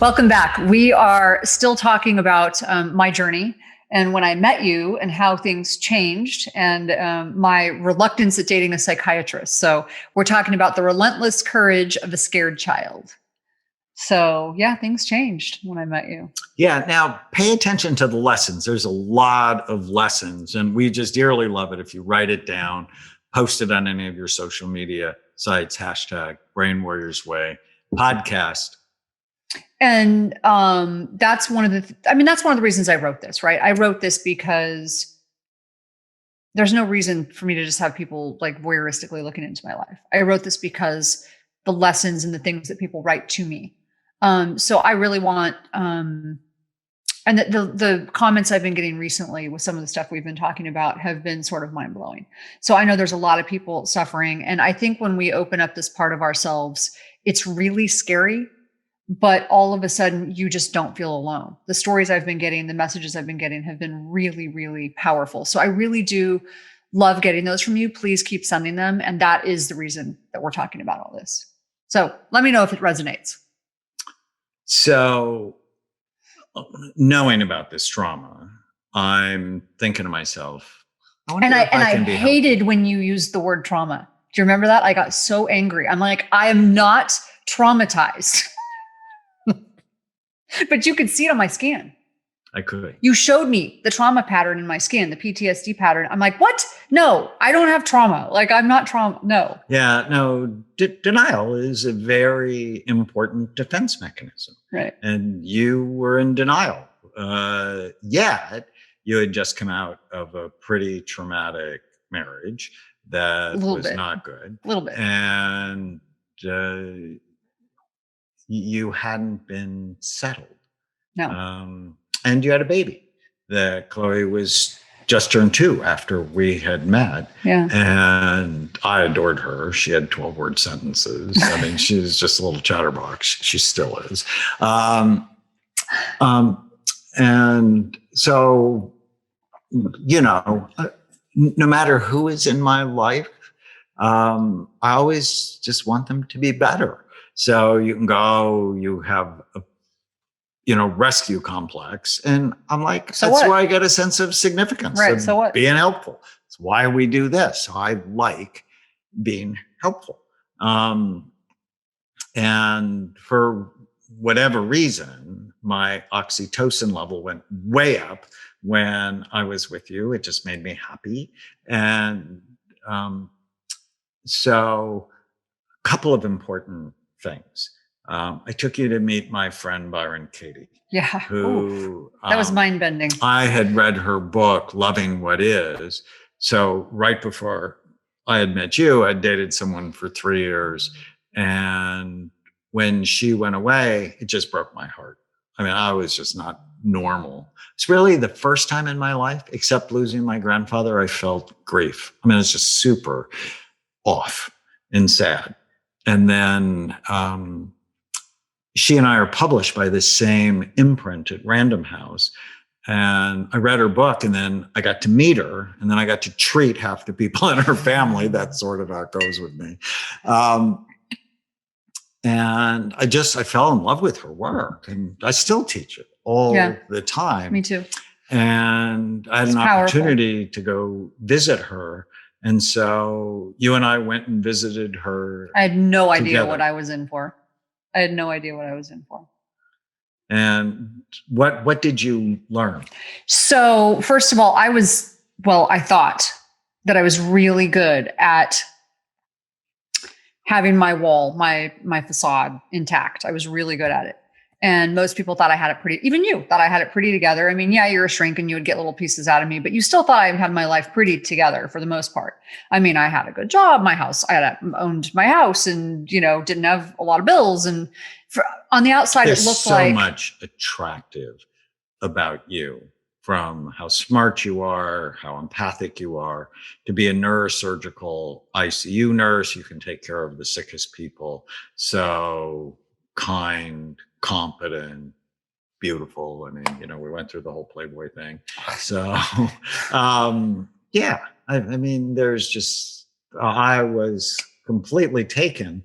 Welcome back. We are still talking about my journey and when I met you and how things changed and my reluctance at dating a psychiatrist. So we're talking about the relentless courage of a scared child. So yeah, things changed when I met you. Yeah. Now pay attention to the lessons. There's a lot of lessons, and we just dearly love it if you write it down, post it on any of your social media sites, hashtag Brain Warriors Way podcast. And that's one of that's one of the reasons I wrote this, right? I wrote this because there's no reason for me to just have people like voyeuristically looking into my life. I wrote this because the lessons and the things that people write to me. So I really want, and the comments I've been getting recently with some of the stuff we've been talking about have been sort of mind blowing. So I know there's a lot of people suffering. And I think when we open up this part of ourselves, it's really scary. But all of a sudden, you just don't feel alone. The stories I've been getting, the messages I've been getting have been really, really powerful. So I really do love getting those from you. Please keep sending them. And that is the reason that we're talking about all this. So let me know if it resonates. So knowing about this trauma, I'm thinking to myself, I hated when you used the word trauma. Do you remember that? I got so angry. I'm like, I am not traumatized. But you could see it on my scan. I could. You showed me the trauma pattern in my scan, the PTSD pattern. I'm like, what? No, I don't have trauma. Like, I'm not trauma. No. Yeah, no, denial is a very important defense mechanism. Right. And you were in denial. Yet you had just come out of a pretty traumatic marriage that was not good. A little bit. And you hadn't been settled. No. And you had a baby that Chloe was just turned 2 after we had met. Yeah. And I adored her. She had 12-word sentences. I mean, she's just a little chatterbox. She still is. And so, no matter who is in my life, I always just want them to be better. So you can go, you have a, rescue complex. And I'm like, so that's what? where I get a sense of significance. Right. So what? Being helpful. It's why we do this. I like being helpful. And for whatever reason, my oxytocin level went way up when I was with you. It just made me happy. And so a couple of important things. I took you to meet my friend Byron Katie. Yeah. Who that was mind bending. I had read her book, Loving What Is. So right before I had met you, I'd dated someone for 3 years. And when she went away, it just broke my heart. I mean, I was just not normal. It's really the first time in my life, except losing my grandfather, I felt grief. I mean, it's just super off and sad. And then she and I are published by the same imprint at Random House. And I read her book, and then I got to meet her, and then I got to treat half the people in her family. That's sort of how it goes with me. And I fell in love with her work, and I still teach it all the time. Me too. And I had an opportunity to go visit her. And so you and I went and visited her. I had no idea what I was in for. And what did you learn? So first of all, I thought that I was really good at having my wall, my facade intact. I was really good at it. And most people thought I had it even you thought I had it pretty together. I mean, yeah, you're a shrink and you would get little pieces out of me, but you still thought I had my life pretty together for the most part. I mean, I had a good job, I owned my house and, didn't have a lot of bills. And on the outside, There's it looked so much attractive about you, from how smart you are, how empathic you are. To be a neurosurgical ICU nurse, you can take care of the sickest people. So kind, competent, beautiful. I mean, we went through the whole Playboy thing. So, yeah, I mean, I was completely taken,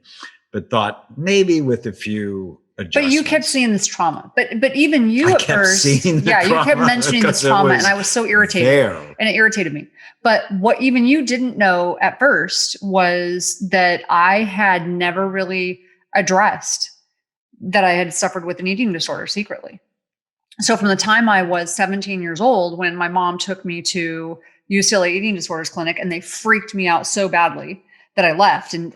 but thought maybe with a few But you kept seeing this trauma. But even you at first, seeing the you kept trauma mentioning this because it trauma, was and I was so irritated, there. and it irritated me. But what even you didn't know at first was that I had never really addressed that I had suffered with an eating disorder secretly. So from the time I was 17 years old, when my mom took me to UCLA Eating Disorders Clinic, and they freaked me out so badly that I left, and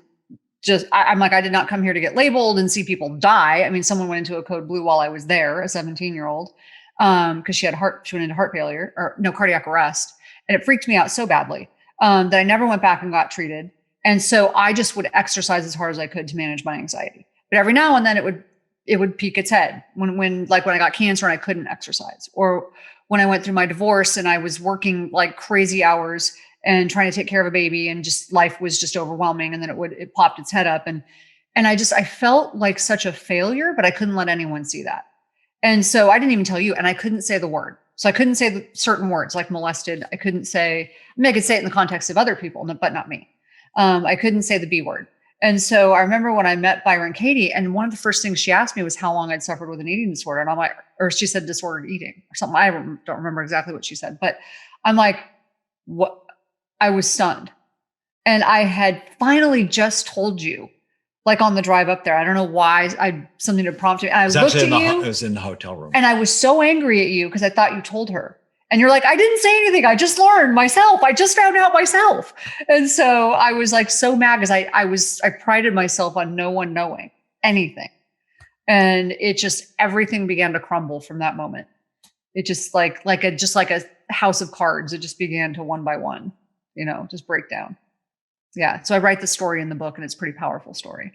I'm like, I did not come here to get labeled and see people die. I mean, someone went into a code blue while I was there, a 17-year-old, because she went into heart failure, or no, cardiac arrest. And it freaked me out so badly that I never went back and got treated. And so I just would exercise as hard as I could to manage my anxiety. But every now and then it would peek its head when I got cancer and I couldn't exercise, or when I went through my divorce and I was working like crazy hours and trying to take care of a baby, and just life was just overwhelming. And then it popped its head up. And I felt like such a failure, but I couldn't let anyone see that. And so I didn't even tell you, and I couldn't say the word. So I couldn't say the certain words like molested. I couldn't say, I could say it in the context of other people, but not me. I couldn't say the B word. And so I remember when I met Byron Katie, and one of the first things she asked me was how long I'd suffered with an eating disorder. And I'm like, or she said disordered eating or something. I don't remember exactly what she said, but I'm like, what? I was stunned. And I had finally just told you, like on the drive up there. I don't know why something had prompted me. And I looked at you. It was in the hotel room. And I was so angry at you because I thought you told her. And you're like, I didn't say anything. I just learned myself. I just found out myself. And so I was like so mad because I prided myself on no one knowing anything. And it just, everything began to crumble from that moment. It just like a house of cards. It just began to one by one, just break down. Yeah. So I write the story in the book, and it's a pretty powerful story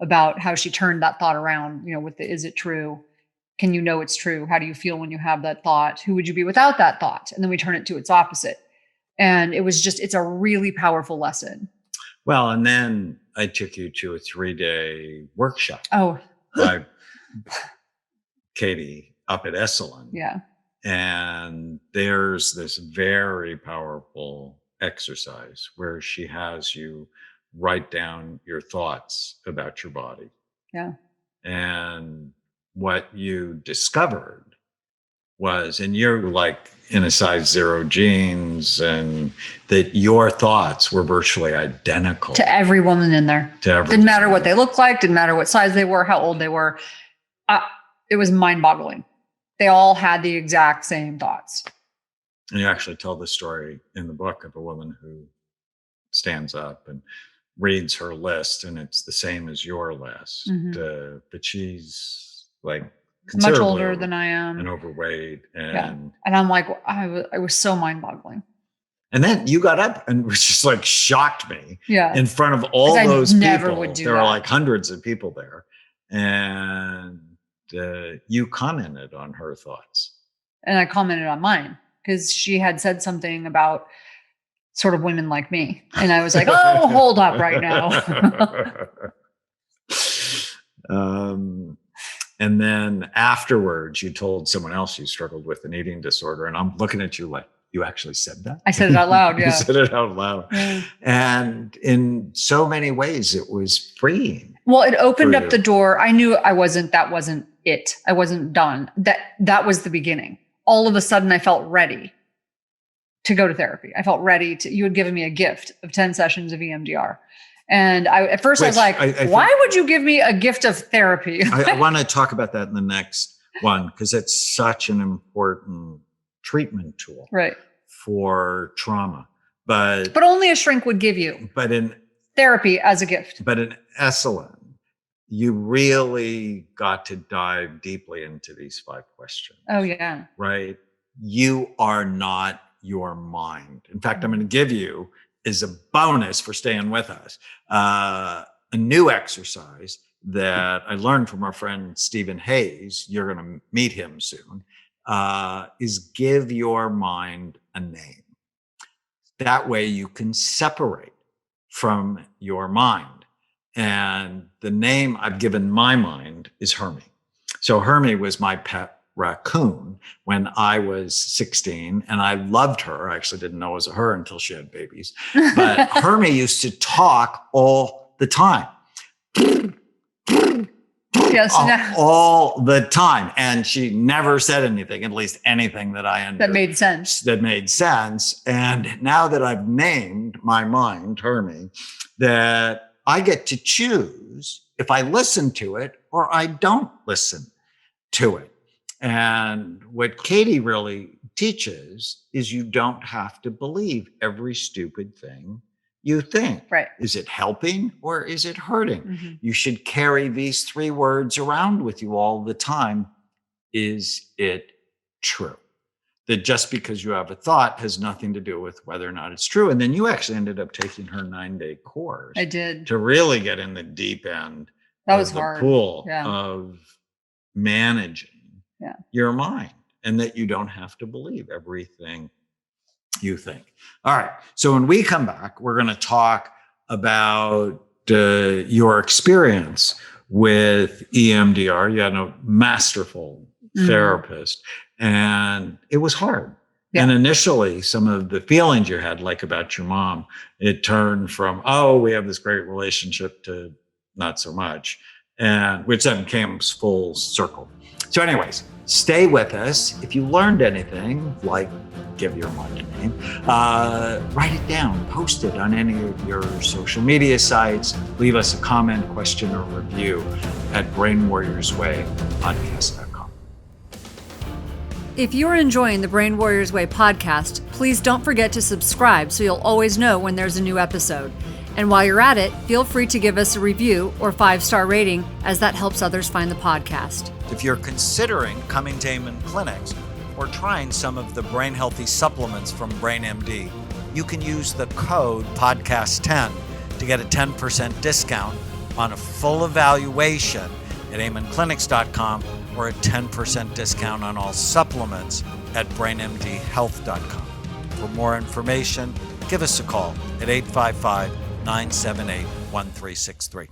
about how she turned that thought around, with the, is it true? Can you know it's true? How do you feel when you have that thought? Who would you be without that thought? And then we turn it to its opposite. And it's a really powerful lesson. Well, and then I took you to a 3-day workshop. Oh, by Katie up at Esalen. Yeah. And there's this very powerful exercise where she has you write down your thoughts about your body. Yeah. And what you discovered was, and you're like in a size 0 jeans, and that your thoughts were virtually identical to every woman in there. Didn't matter what they looked like, didn't matter what size they were, how old they were. It was mind-boggling. They all had the exact same thoughts. And you actually tell the story in the book of a woman who stands up and reads her list, and it's the same as your list. Mm-hmm. But she's like much older than I am, and overweight. And I'm like, I was so mind-boggling. And then you got up and was just like shocked me. Yeah. In front of all those people. Never would do there that. were like hundreds of people there. And you commented on her thoughts. And I commented on mine because she had said something about sort of women like me. And I was like, oh, hold up right now. And then afterwards, you told someone else you struggled with an eating disorder. And I'm looking at you like, you actually said that? I said it out loud, yeah. You said it out loud. Yeah. And in so many ways, it was freeing. Well, it opened up the door. I knew that wasn't it. I wasn't done. That was the beginning. All of a sudden, I felt ready to go to therapy. I felt ready you had given me a gift of 10 sessions of EMDR. And at first I was like, why would you give me a gift of therapy? I want to talk about that in the next one, because it's such an important treatment tool, right, for trauma. But only a shrink would give you. But in therapy as a gift. But in Esalen, you really got to dive deeply into these 5 questions. Oh yeah. Right. You are not your mind. In fact, I'm going to give you, is a bonus for staying with us, a new exercise that I learned from our friend Stephen Hayes. You're going to meet him soon. Is give your mind a name. That way you can separate from your mind. And the name I've given my mind is Hermie. So Hermie was my pet raccoon when I was 16, and I loved her. I actually didn't know it was a her until she had babies. But Hermie used to talk all the time. Yes, no. all the time. And she never said anything, at least anything that I That made sense. that made sense. And now that I've named my mind, Hermie, that I get to choose if I listen to it or I don't listen to it. And what Katie really teaches is you don't have to believe every stupid thing you think. Right. Is it helping or is it hurting? Mm-hmm. You should carry these 3 words around with you all the time. Is it true? That just because you have a thought has nothing to do with whether or not it's true. And then you actually ended up taking her 9-day course. I did. To really get in the deep end That of was the hard. pool Yeah. of managing your mind, and that you don't have to believe everything you think. All right. So when we come back, we're going to talk about your experience with EMDR. You had a masterful therapist, and it was hard. Yeah. And initially, some of the feelings you had, like about your mom, it turned from, oh, we have this great relationship, to not so much, and which then came full circle. So anyways, stay with us. If you learned anything, like give your mind a name, write it down, post it on any of your social media sites, leave us a comment, question, or review at brainwarriorswaypodcast.com. If you're enjoying the Brain Warriors Way podcast, please don't forget to subscribe so you'll always know when there's a new episode. And while you're at it, feel free to give us a review or 5-star rating, as that helps others find the podcast. If you're considering coming to Amen Clinics or trying some of the brain healthy supplements from BrainMD, you can use the code podcast10 to get a 10% discount on a full evaluation at amenclinics.com, or a 10% discount on all supplements at brainmdhealth.com. For more information, give us a call at 855-978-1363.